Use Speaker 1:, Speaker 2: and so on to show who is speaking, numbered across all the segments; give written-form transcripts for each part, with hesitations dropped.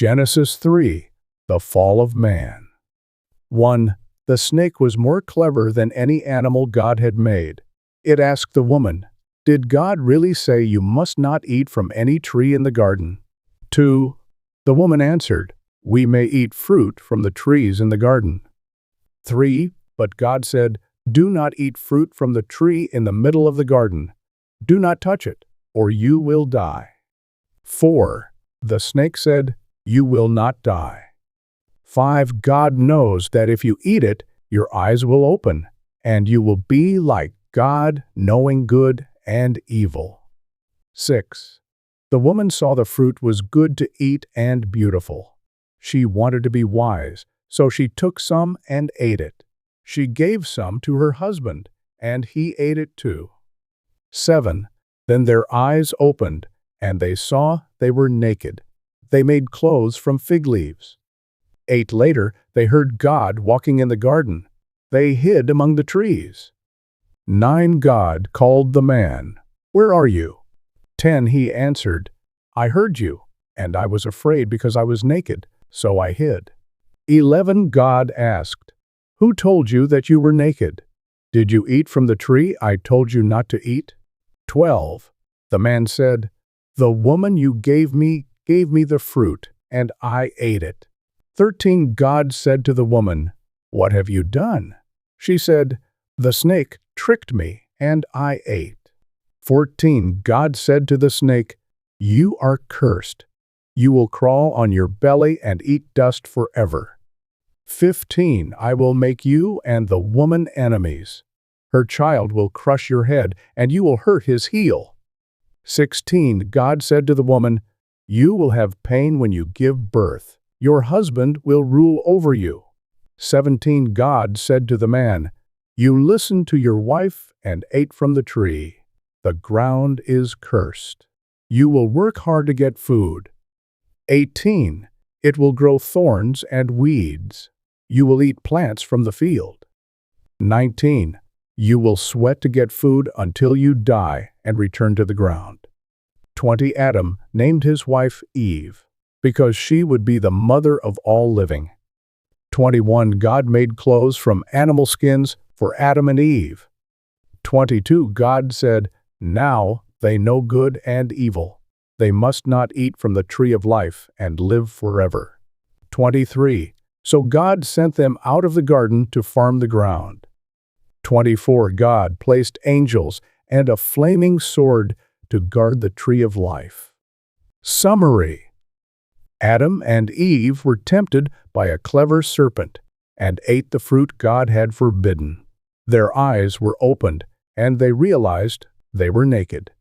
Speaker 1: Genesis 3, the fall of man. 1. The snake was more clever than any animal God had made. It asked the woman, "Did God really say you must not eat from any tree in the garden?" 2. The woman answered, "We may eat fruit from the trees in the garden." 3. But God said, "Do not eat fruit from the tree in the middle of the garden. Do not touch it, or you will die." 4. The snake said, "You will not die." 5. God knows that if you eat it, your eyes will open, and you will be like God, knowing good and evil. 6. The woman saw the fruit was good to eat and beautiful. She wanted to be wise, so she took some and ate it. She gave some to her husband, and he ate it too. 7. Then their eyes opened, and they saw they were naked. They made clothes from fig leaves. 8. Later, they heard God walking in the garden. They hid among the trees. 9. God called the man, "Where are you?" 10. He answered, "I heard you, and I was afraid because I was naked, so I hid." 11. God asked, "Who told you that you were naked? Did you eat from the tree I told you not to eat?" 12. The man said, "The woman you gave me the fruit, and I ate it." 13. God said to the woman, "What have you done?" She said, "The snake tricked me, and I ate." 14. God said to the snake, "You are cursed. You will crawl on your belly and eat dust forever." 15. I will make you and the woman enemies. Her child will crush your head, and you will hurt his heel. 16. God said to the woman, "You will have pain when you give birth. Your husband will rule over you." 17. God said to the man, "You listened to your wife and ate from the tree. The ground is cursed. You will work hard to get food." 18. It will grow thorns and weeds. You will eat plants from the field. 19. You will sweat to get food until you die and return to the ground. 20. Adam named his wife Eve, because she would be the mother of all living. 21. God made clothes from animal skins for Adam and Eve. 22. God said, "Now they know good and evil. They must not eat from the tree of life and live forever." 23. So God sent them out of the garden to farm the ground. 24. God placed angels and a flaming sword to guard the tree of life. Summary: Adam and Eve were tempted by a clever serpent and ate the fruit God had forbidden. Their eyes were opened, and they realized they were naked.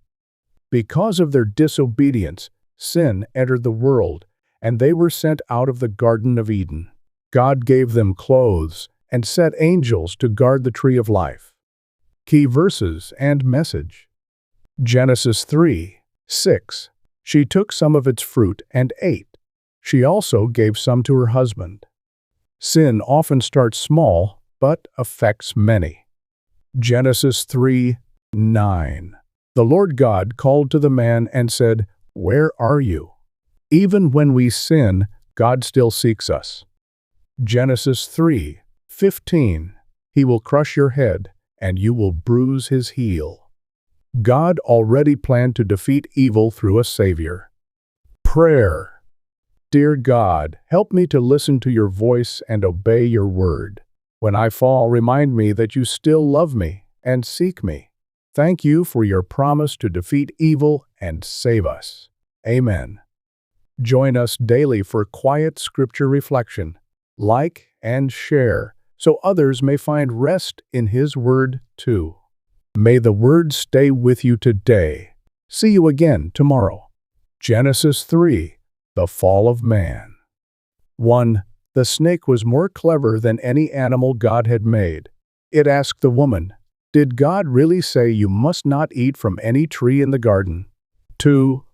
Speaker 1: Because of their disobedience, sin entered the world, and they were sent out of the Garden of Eden. God gave them clothes and set angels to guard the tree of life. Key verses and message. Genesis 3:6. She took some of its fruit and ate. She also gave some to her husband. Sin often starts small, but affects many. Genesis 3:9. The Lord God called to the man and said, "Where are you?" Even when we sin, God still seeks us. Genesis 3:15. He will crush your head, and you will bruise his heel. God already planned to defeat evil through a Savior. Prayer. Dear God, help me to listen to your voice and obey your word. When I fall, remind me that you still love me and seek me. Thank you for your promise to defeat evil and save us. Amen. Join us daily for quiet scripture reflection. Like and share so others may find rest in His Word too. May the Word stay with you today. See you again tomorrow. Genesis 3, the fall of man. 1. The snake was more clever than any animal God had made. It asked the woman, "Did God really say you must not eat from any tree in the garden?" 2.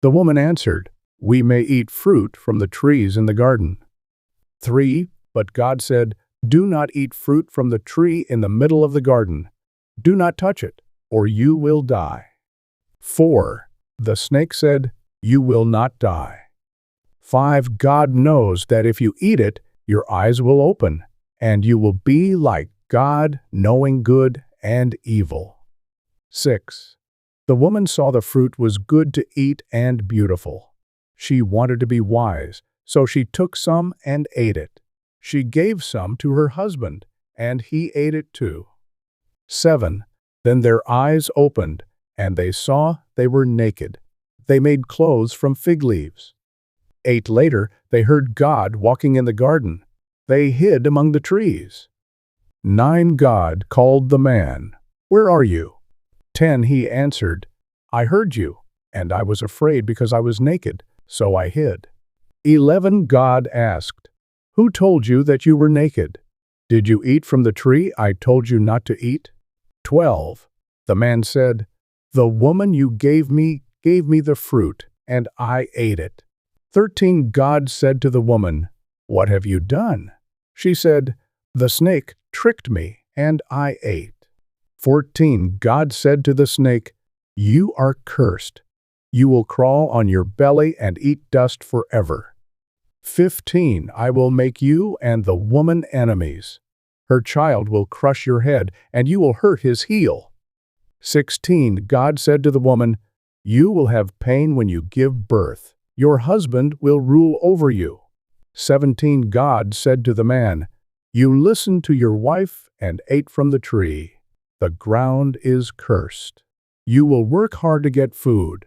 Speaker 1: The woman answered, "We may eat fruit from the trees in the garden." 3. But God said, "Do not eat fruit from the tree in the middle of the garden. Do not touch it, or you will die." 4. The snake said, "You will not die." 5. God knows that if you eat it, your eyes will open, and you will be like God, knowing good and evil. 6. The woman saw the fruit was good to eat and beautiful. She wanted to be wise, so she took some and ate it. She gave some to her husband, and he ate it too. 7. Then their eyes opened, and they saw they were naked. They made clothes from fig leaves. 8. Later, they heard God walking in the garden. They hid among the trees. 9. God called the man. "Where are you?" 10. He answered, "I heard you, and I was afraid because I was naked, so I hid." 11. God asked, "Who told you that you were naked? Did you eat from the tree I told you not to eat?" 12. The man said, "The woman you gave me the fruit, and I ate it." 13. God said to the woman, "What have you done?" She said, "The snake tricked me, and I ate." 14. God said to the snake, "You are cursed. You will crawl on your belly and eat dust forever." 15. I will make you and the woman enemies. Her child will crush your head, and you will hurt his heel. 16. God said to the woman, "You will have pain when you give birth. Your husband will rule over you." 17. God said to the man, "You listened to your wife and ate from the tree. The ground is cursed. You will work hard to get food."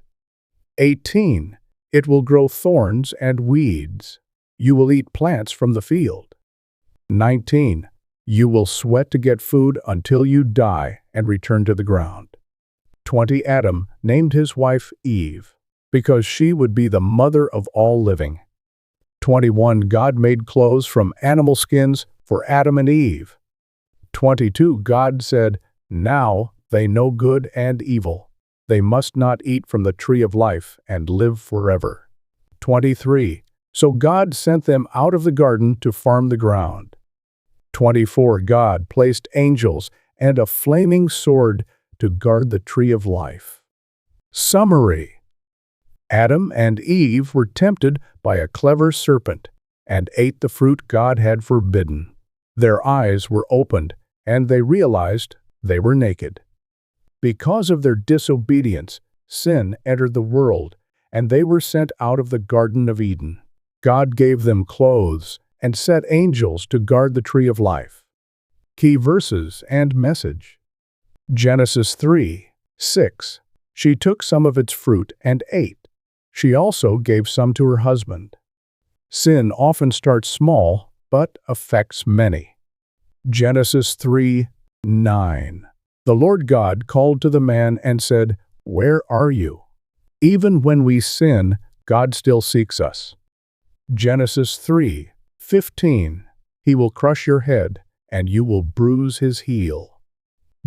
Speaker 1: 18. It will grow thorns and weeds. You will eat plants from the field. 19. You will sweat to get food until you die and return to the ground. 20. Adam named his wife Eve, because she would be the mother of all living. 21. God made clothes from animal skins for Adam and Eve. 22. God said, "Now they know good and evil. They must not eat from the tree of life and live forever." 23. So God sent them out of the garden to farm the ground. 24. God placed angels and a flaming sword to guard the tree of life. Summary: Adam and Eve were tempted by a clever serpent and ate the fruit God had forbidden. Their eyes were opened, and they realized they were naked. Because of their disobedience, sin entered the world, and they were sent out of the Garden of Eden. God gave them clothes and set angels to guard the tree of life. Key verses and message. Genesis 3:6. She took some of its fruit and ate. She also gave some to her husband. Sin often starts small, but affects many. Genesis 3:9. The Lord God called to the man and said, "Where are you?" Even when we sin, God still seeks us. Genesis 3:15. He will crush your head, and you will bruise his heel.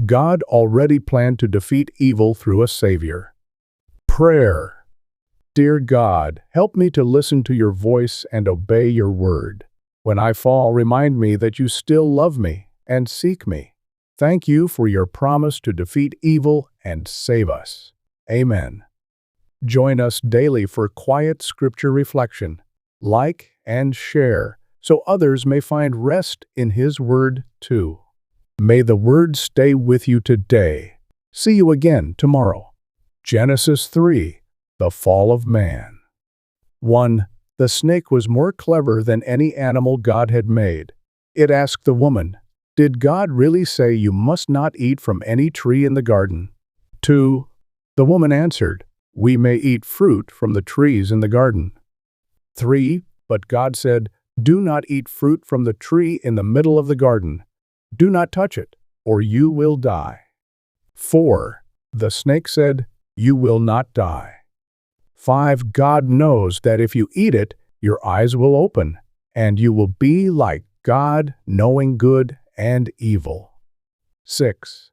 Speaker 1: God already planned to defeat evil through a Savior. Prayer. Dear God, help me to listen to your voice and obey your word. When I fall, remind me that you still love me and seek me. Thank you for your promise to defeat evil and save us. Amen. Join us daily for quiet scripture reflection. Like and share so others may find rest in His Word too. May the Word stay with you today. See you again tomorrow. Genesis 3. The Fall of Man. 1. The snake was more clever than any animal God had made. It asked the woman, "Did God really say you must not eat from any tree in the garden?" 2. The woman answered, "We may eat fruit from the trees in the garden." 3. But God said, "Do not eat fruit from the tree in the middle of the garden. Do not touch it, or you will die." 4. The snake said, "You will not die." 5. God knows that if you eat it, your eyes will open, and you will be like God, knowing good and evil. 6.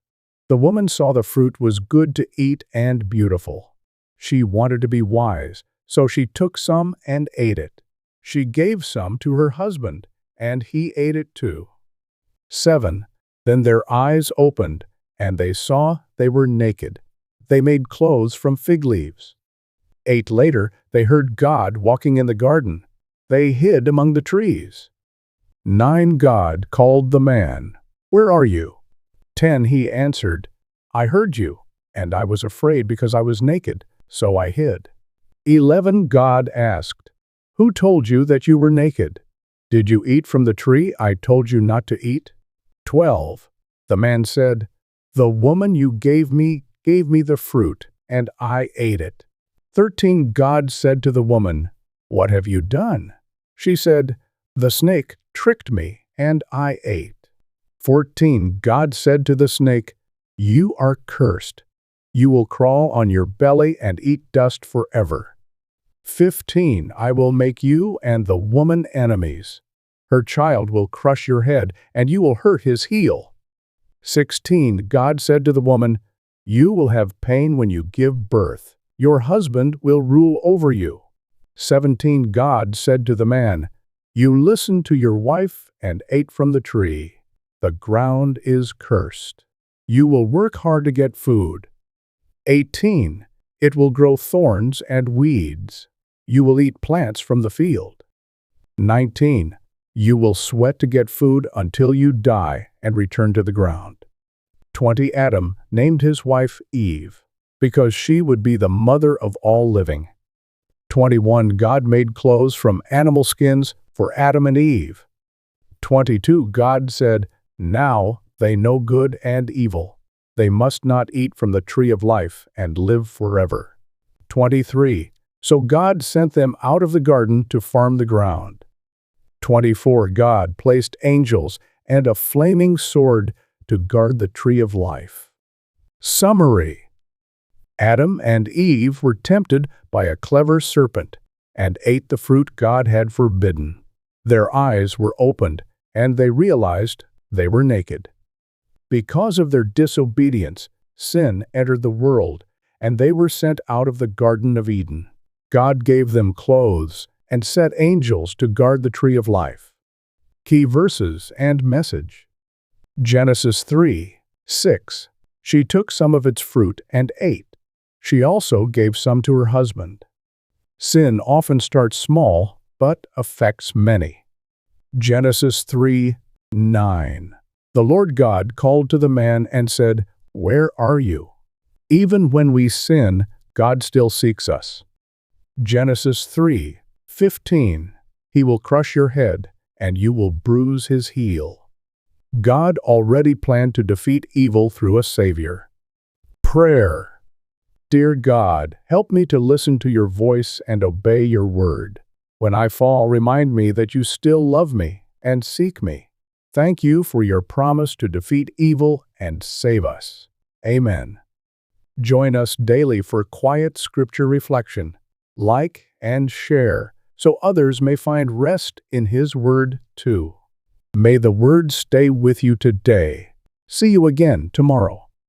Speaker 1: The woman saw the fruit was good to eat and beautiful. She wanted to be wise, so she took some and ate it. She gave some to her husband, and he ate it too. 7. Then their eyes opened, and they saw they were naked. They made clothes from fig leaves. 8. Later, they heard God walking in the garden. They hid among the trees. 9. God called the man. Where are you? 10. He answered, I heard you, and I was afraid because I was naked, so I hid. 11. God asked, Who told you that you were naked? Did you eat from the tree I told you not to eat? 12. The man said, The woman you gave me the fruit, and I ate it. 13. God said to the woman, What have you done? She said, The snake tricked me, and I ate. 14. God said to the snake, You are cursed. You will crawl on your belly and eat dust forever. 15. I will make you and the woman enemies. Her child will crush your head, and you will hurt his heel. 16. God said to the woman, You will have pain when you give birth. Your husband will rule over you. 17. God said to the man, You listened to your wife and ate from the tree. The ground is cursed. You will work hard to get food. 18. It will grow thorns and weeds. You will eat plants from the field. 19. You will sweat to get food until you die and return to the ground. 20. Adam named his wife Eve, because she would be the mother of all living. 21. God made clothes from animal skins for Adam and Eve. 22. God said, Now they know good and evil. They must not eat from the tree of life and live forever. 23. So God sent them out of the garden to farm the ground. 24. God placed angels and a flaming sword to guard the tree of life. Summary: Adam and Eve were tempted by a clever serpent and ate the fruit God had forbidden. Their eyes were opened, and they realized they were naked. Because of their disobedience, sin entered the world, and they were sent out of the Garden of Eden. God gave them clothes and set angels to guard the tree of life. Key verses and message. Genesis 3:6. She took some of its fruit and ate. She also gave some to her husband. Sin often starts small, but affects many. Genesis 3:9. The Lord God called to the man and said, Where are you? Even when we sin, God still seeks us. Genesis 3:15. He will crush your head, and you will bruise his heel. God already planned to defeat evil through a Savior. Prayer. Dear God, help me to listen to your voice and obey your word. When I fall, remind me that you still love me and seek me. Thank you for your promise to defeat evil and save us. Amen. Join us daily for quiet scripture reflection. Like and share so others may find rest in His Word too. May the Word stay with you today. See you again tomorrow.